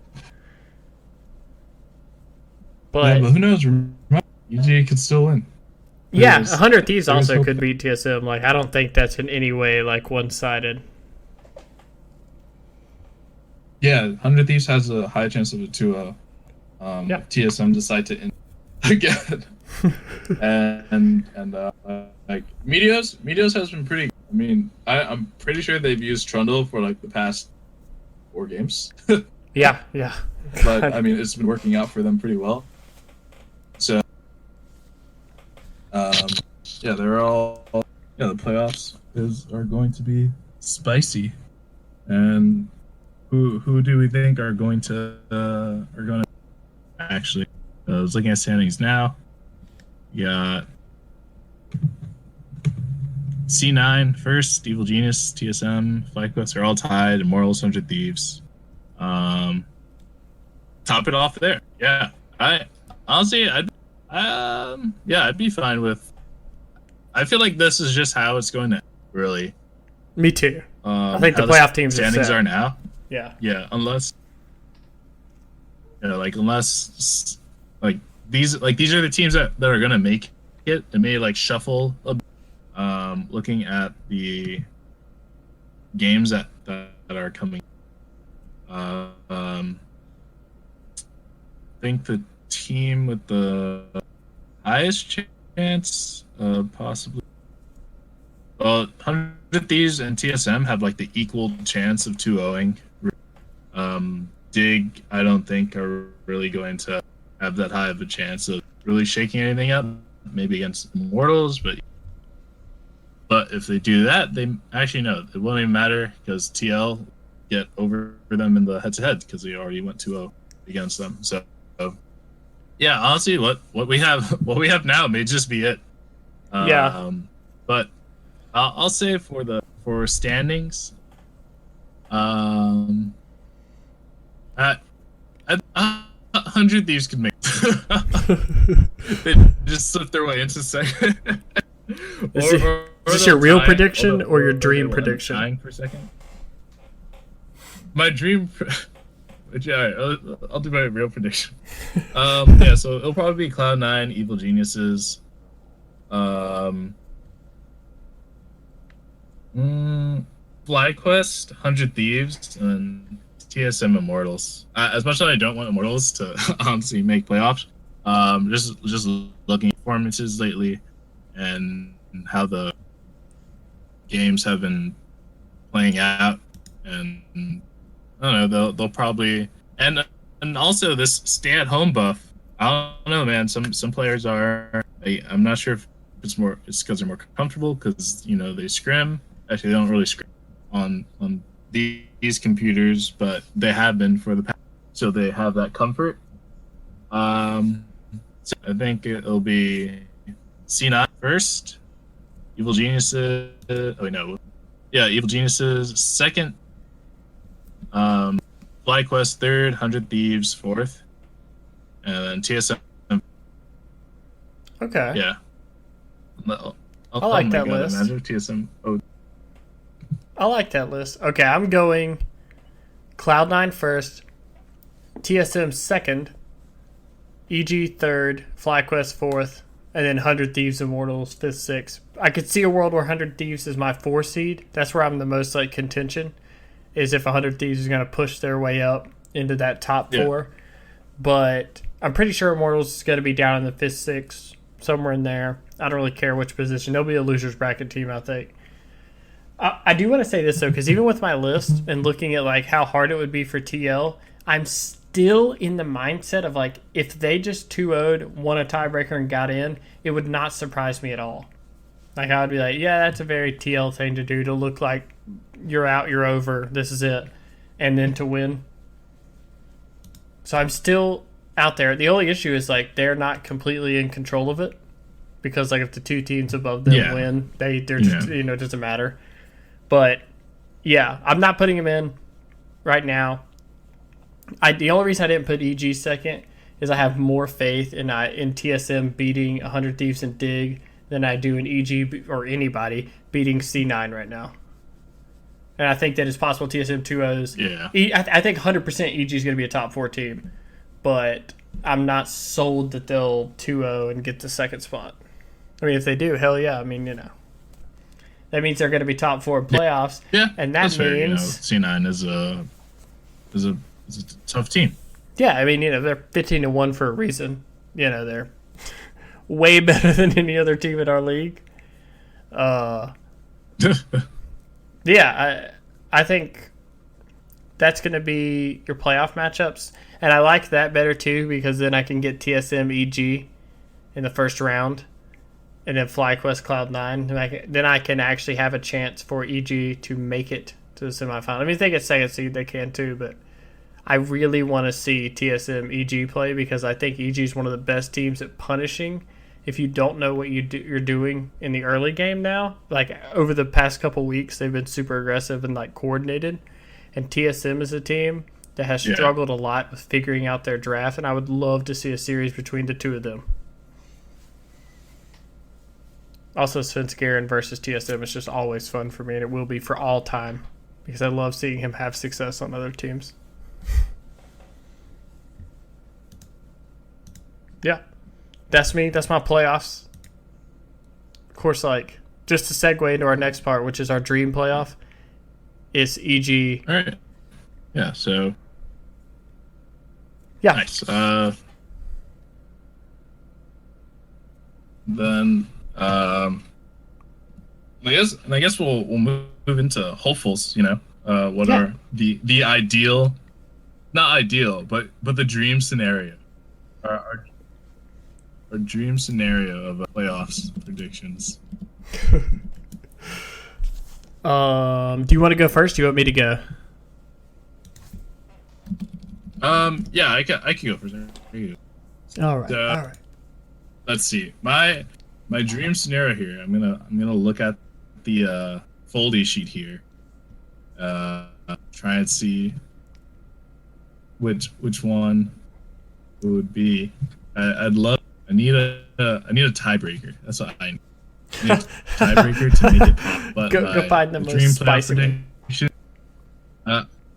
S1: But who knows? EG could still win.
S2: Yeah, 100 Thieves also could beat TSM. Like, I don't think that's in any way like one-sided.
S1: Yeah, 100 Thieves has a high chance of a 2-0. TSM decide to end again. and like Meteos has been pretty. I mean, I'm pretty sure they've used Trundle for like the past 4 games.
S2: Yeah.
S1: But I mean, it's been working out for them pretty well. So, they're all. Yeah, the playoffs are going to be spicy, and who do we think are going to actually? I was looking at standings now. You got C9 first, Evil Genius, TSM, FlyQuest are all tied. Immortals, 100 Thieves. Top it off there. Yeah, I'd be fine with. I feel like this is just how it's going to really.
S2: Me too. I think the playoff teams
S1: standings are now.
S2: Yeah.
S1: Yeah, unless these are the teams that are gonna make it. It may like shuffle a bit, looking at the games that are coming. I think the team with the highest chance, possibly. Well, 100 Thieves and TSM have like the equal chance of 2-0ing. Dig, I don't think are really going to have that high of a chance of really shaking anything up. Maybe against Immortals, but if they do that, they actually know it won't even matter because TL get over them in the head-to-head because they already went 2-0 against them. So yeah, honestly, what we have now may just be it. But I'll say for standings, 100 Thieves could make. They just slip their way into second.
S2: Is this your real prediction or your dream prediction?
S1: Dying for second. My dream. Yeah, I'll do my real prediction. Yeah, so it'll probably be Cloud9, Evil Geniuses, FlyQuest, 100 Thieves, and TSM Immortals. As much as I don't want Immortals to honestly make playoffs, just looking at performances lately and how the games have been playing out, and I don't know, they'll probably and also this stay-at-home buff. I don't know, man. Some players are. I'm not sure if it's because they're more comfortable because they scrim. Actually, they don't really scrim on these computers, but they have been for the past, so they have that comfort. So I think it'll be C9 first, Evil Geniuses. Evil Geniuses second, FlyQuest third, 100 Thieves fourth, and then TSM.
S2: Okay.
S1: Yeah.
S2: I like that list.
S1: Imagine TSM.
S2: I like that list. Okay, I'm going Cloud9 first, TSM second, EG third, FlyQuest fourth, and then 100 Thieves, Immortals, 5th, 6th. I could see a world where 100 Thieves is my 4 seed. That's where I'm the most like contention, is if 100 Thieves is going to push their way up into that top 4. But I'm pretty sure Immortals is going to be down in the 5th, 6th, somewhere in there. I don't really care which position. They'll be a loser's bracket team, I think. I do want to say this, though, because even with my list and looking at like how hard it would be for TL, I'm still in the mindset of like, if they just 2-0'd, won a tiebreaker, and got in, it would not surprise me at all. Like, I would be like, yeah, that's a very TL thing to do, to look like you're out, you're over, this is it, and then to win. So I'm still out there. The only issue is like they're not completely in control of it, because like if the 2 teams above them win, they're just it doesn't matter. But yeah, I'm not putting him in right now. The only reason I didn't put EG second is I have more faith in TSM beating 100 Thieves and Dig than I do in EG or anybody beating C9 right now. And I think that it's possible TSM 2-0s.
S1: Yeah.
S2: I think 100% EG is going to be a top 4 team. But I'm not sold that they'll 2-0 and get the second spot. I mean, if they do, hell yeah. I mean, that means they're going to be top 4 in playoffs.
S1: Yeah.
S2: And that means
S1: C9 is a tough team.
S2: Yeah, I mean, they're 15-1 for a reason. They're way better than any other team in our league. Yeah, I think that's going to be your playoff matchups. And I like that better, too, because then I can get TSM EG in the first round and then FlyQuest Cloud9. Then I can actually have a chance for EG to make it to the semifinal. I mean, if they get second seed, they can, too, but I really want to see TSM EG play, because I think EG is one of the best teams at punishing if you don't know what you're doing in the early game now. Like, over the past couple weeks, they've been super aggressive and, like, coordinated. And TSM is a team that has struggled a lot with figuring out their draft, and I would love to see a series between the 2 of them. Also, Svenskeren versus TSM is just always fun for me, and it will be for all time, because I love seeing him have success on other teams. Yeah. That's me. That's my playoffs. Of course, like, just to segue into our next part, which is our dream playoff, is EG.
S1: All right. Yeah, so.
S2: Yeah.
S1: Nice. Then, I guess we'll move into hopefuls, what are the ideal, not ideal, but the dream scenario. Our dream scenario of playoffs predictions.
S2: Do you want to go first? Do you want me to go?
S1: Yeah, I can go first.
S2: All right.
S1: Let's see. My dream scenario here. I'm gonna look at the foldy sheet here. Try and see which one it would be. I need a tiebreaker. That's what I need. I need a tiebreaker to make it pop. But
S2: go find the most spicy one.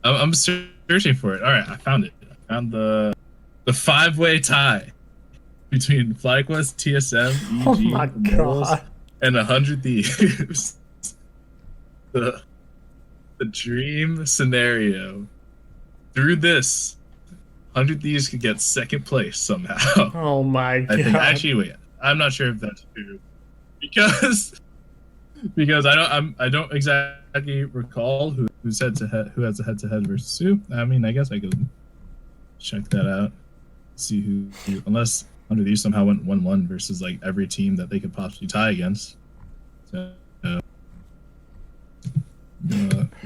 S1: I'm searching for it. All right, I found it. I found the 5-way tie between FlyQuest, TSM, EG, Immortals, and 100 Thieves. The dream scenario. Through this, 100 Thieves could get second place somehow.
S2: Oh my god!
S1: Actually, wait. I'm not sure if that's true, because I don't exactly recall who's head to head, who has a head to head versus who. I mean, I guess I could check that out, see who unless 100 Thieves somehow went 1-1 versus like every team that they could possibly tie against. So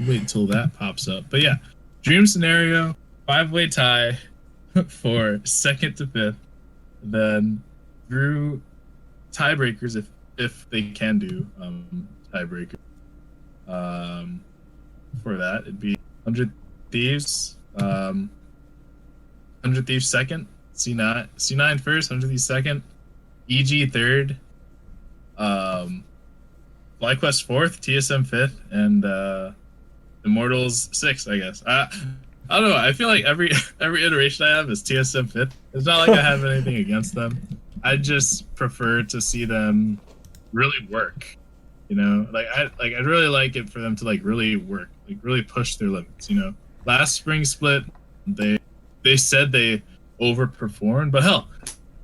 S1: wait till that pops up. But yeah, dream scenario: 5-way tie for 2nd to 5th, then through tiebreakers if they can do tiebreaker. For that, it'd be 100 Thieves, 100 Thieves second, C9 first, 100 Thieves second, EG third, FlyQuest fourth, TSM fifth, and Immortals sixth, I guess. I don't know. I feel like every iteration I have is TSM fifth. It's not like I have anything against them. I just prefer to see them really work. You know, I'd really like it for them to like really work, like really push their limits. You know, last spring split, they said they overperformed, but hell,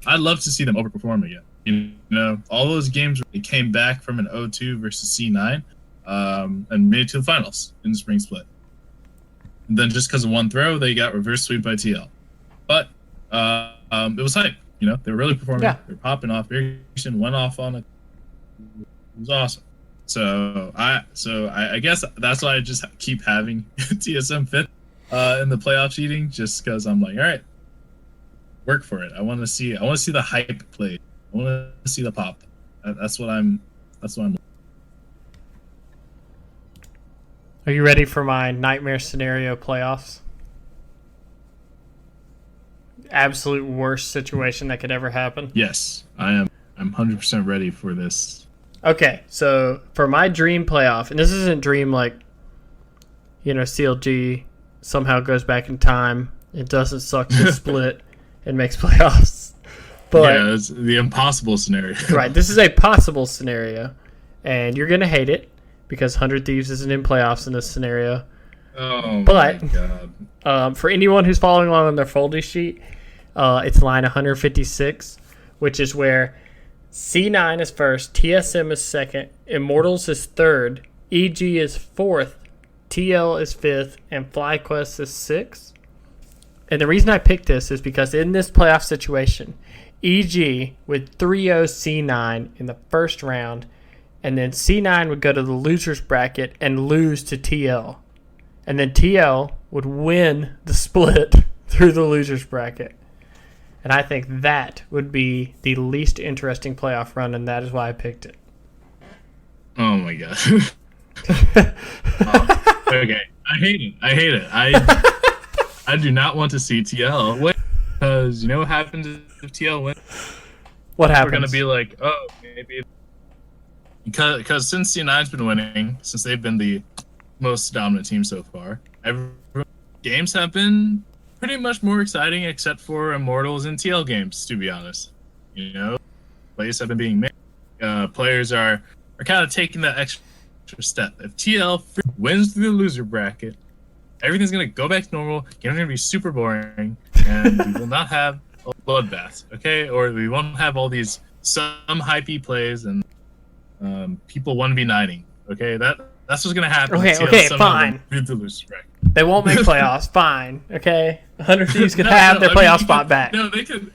S1: I'd love to see them overperform again. You know, all those games where they came back from an 0-2 versus C9, and made it to the finals in the spring split. And then just because of one throw, they got reverse sweep by TL. But it was hype. You know, they were really performing.
S2: Yeah.
S1: They were popping off. Variation went off on it. It was awesome. So I guess that's why I just keep having TSM fit in the playoff seeding, just because I'm like, all right, work for it. I want to see the hype play. I want to see the pop. That's what I'm.
S2: Are you ready for my nightmare scenario playoffs? Absolute worst situation that could ever happen.
S1: Yes, I am. I'm 100% ready for this.
S2: Okay, so for my dream playoff, and this isn't dream like, you know, CLG somehow goes back in time, it doesn't suck to split and makes playoffs. But
S1: yeah, it's the impossible scenario.
S2: Right, this is a possible scenario, and you're going to hate it because 100 Thieves isn't in playoffs in this scenario.
S1: Oh,
S2: but,
S1: my God.
S2: For anyone who's following along on their foldy sheet, it's line 156, which is where C9 is first, TSM is second, Immortals is third, EG is fourth, TL is fifth, and FlyQuest is sixth. And the reason I picked this is because in this playoff situation, EG would 3-0 C9 in the first round, and then C9 would go to the loser's bracket and lose to TL. And then TL would win the split through the loser's bracket. And I think that would be the least interesting playoff run, and that is why I picked it.
S1: Oh my God. Okay. I hate it. I do not want to see TL win, because you know what happens if TL wins?
S2: What happens?
S1: We're going to be like, oh, maybe. Because since C9's been winning, since they've been the most dominant team so far, games have been pretty much more exciting, except for Immortals and TL games, to be honest. You know, plays have been being made. Players are kind of taking that extra step. If TL wins through the loser bracket, everything's going to go back to normal. Games are going to be super boring, and we will not have a bloodbath, okay? Or we won't have all these some hypey plays and people 1v9ing, okay? That's what's going to happen.
S2: Okay, fine.
S1: Through the loser bracket.
S2: They won't make playoffs, fine, okay? 100 Thieves can have their playoff spot back.
S1: No, they could.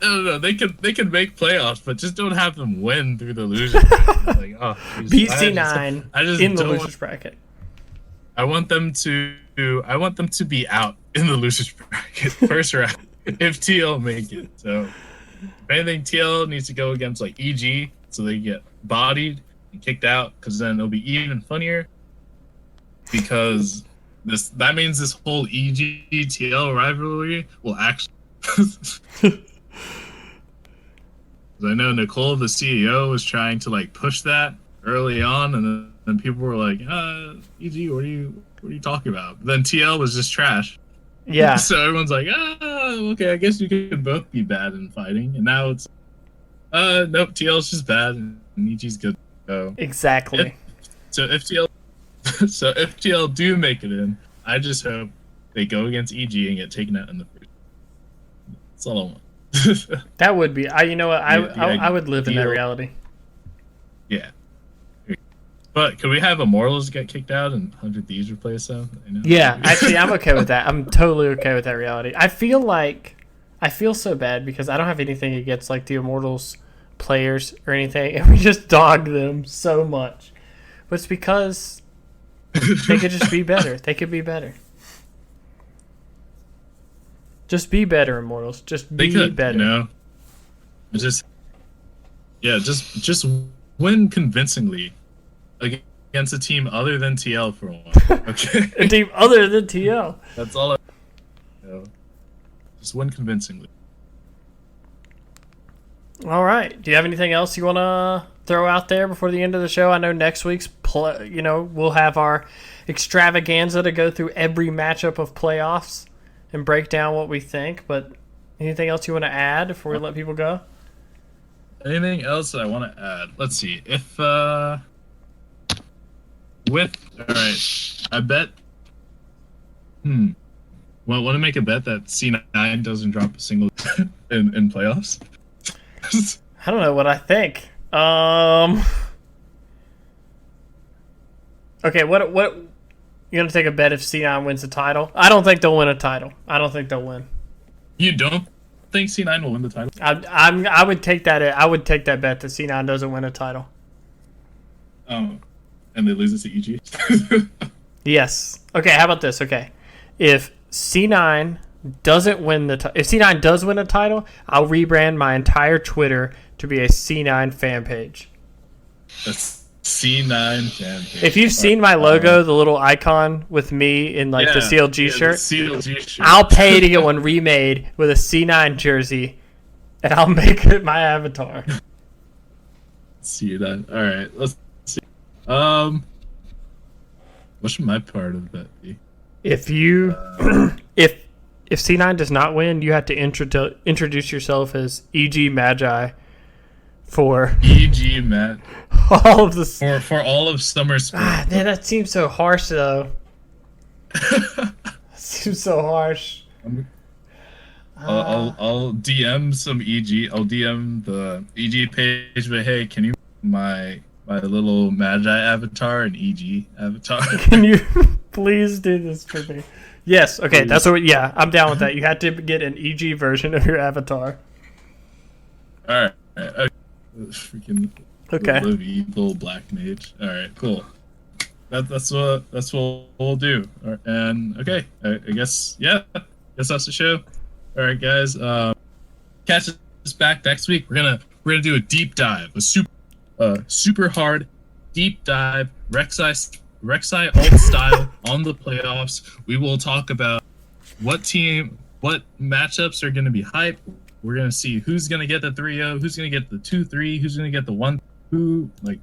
S1: No, they could make playoffs, but just don't have them win through the loser bracket. Like, oh,
S2: BC9
S1: I just
S2: in the losers bracket.
S1: I want them to be out in the losers bracket first round if TL make it. So if anything, TL needs to go against like EG so they get bodied and kicked out, because then it'll be even funnier. Because that means this whole EG TL rivalry will actually. I know Nicole, the CEO, was trying to like push that early on, and then people were like, EG, what are you talking about? But then TL was just trash.
S2: Yeah.
S1: So everyone's like, okay, I guess you could both be bad in fighting. And now it's, nope, TL's just bad and EG's good. So
S2: exactly.
S1: So if TL do make it in, I just hope they go against EG and get taken out in the first. That's all I want.
S2: That would be. You know what? I would live in that reality.
S1: Yeah. But could we have Immortals get kicked out and 100 Thieves replace them?
S2: Yeah, actually, I'm okay with that. I'm totally okay with that reality. I feel so bad because I don't have anything against like the Immortals players or anything, and we just dog them so much. But it's because they could just be better. They could be better. Just be better, Immortals. Just be better.
S1: You know? Just win convincingly against a team other than TL for one. Okay.
S2: A team other than TL.
S1: That's all. Just win convincingly.
S2: All right. Do you have anything else you want to throw out there before the end of the show? I know next week's we'll have our extravaganza to go through every matchup of playoffs and break down what we think. But Anything else you want to add before we let people go?
S1: Anything else I want to add? Let's see. If with all right, I bet. Well, want to make a bet that C9 doesn't drop a single in playoffs?
S2: I don't know what I think. Okay, what you gonna take a bet if C9 wins the title? I don't think they'll win a title. I don't think they'll win.
S1: You don't think C9 will win the title?
S2: I would take that. I would take that bet that C9 doesn't win a title.
S1: And they lose it to EG.
S2: Yes. Okay. How about this? Okay, if C9 doesn't win if C9 does win a title, I'll rebrand my entire Twitter to be a C9 fan page.
S1: That's C9 fan page.
S2: If you've seen my logo, the little icon with me in the CLG shirt,
S1: CLG shirt,
S2: I'll pay to get one remade with a C9 jersey, and I'll make it my avatar.
S1: C9. All right, let's see. What should my part of that be?
S2: If you, if C9 does not win, you have to introduce yourself as EG Magi for
S1: EG Matt
S2: all of this.
S1: For all of summer spring.
S2: Man, that seems so harsh, though. That seems so harsh.
S1: I'll DM some EG. I'll DM the EG page, but hey, can you my little Magi avatar and EG avatar?
S2: Can you please do this for me? Yes. Okay. That's what. Yeah, I'm down with that. You had to get an EG version of your avatar.
S1: All right. Freaking
S2: okay.
S1: Live evil black mage. All right. Cool. That's what we'll do. All right, and okay, I guess guess that's the show. All right, guys. Catch us back next week. We're gonna do a deep dive, a super hard deep dive Rek'Sai alt style on the playoffs. We will talk about what matchups are going to be hype. We're going to see who's going to get the 3-0, who's going to get the 2-3, who's going to get the 1,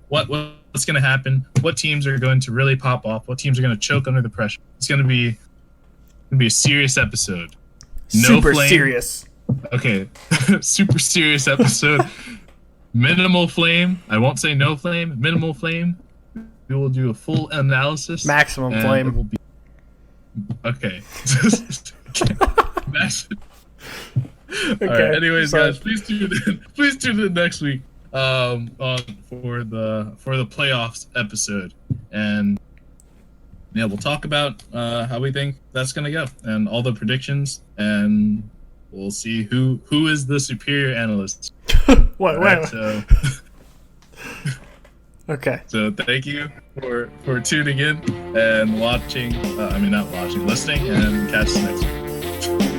S1: what's going to happen, what teams are going to really pop off, what teams are going to choke under the pressure. It's going to be a serious episode.
S2: Super serious.
S1: Okay, super serious episode. Minimal flame. I won't say no flame. Minimal flame. We will do a full analysis.
S2: Maximum flame.
S1: It will be... Okay.
S2: Okay.
S1: All right. Anyways,
S2: so...
S1: guys, please tune in next week for the playoffs episode, and we'll talk about how we think that's gonna go and all the predictions, and we'll see who is the superior analyst.
S2: Wait. Okay.
S1: So thank you for tuning in and watching. Not watching, listening, and catch us next week.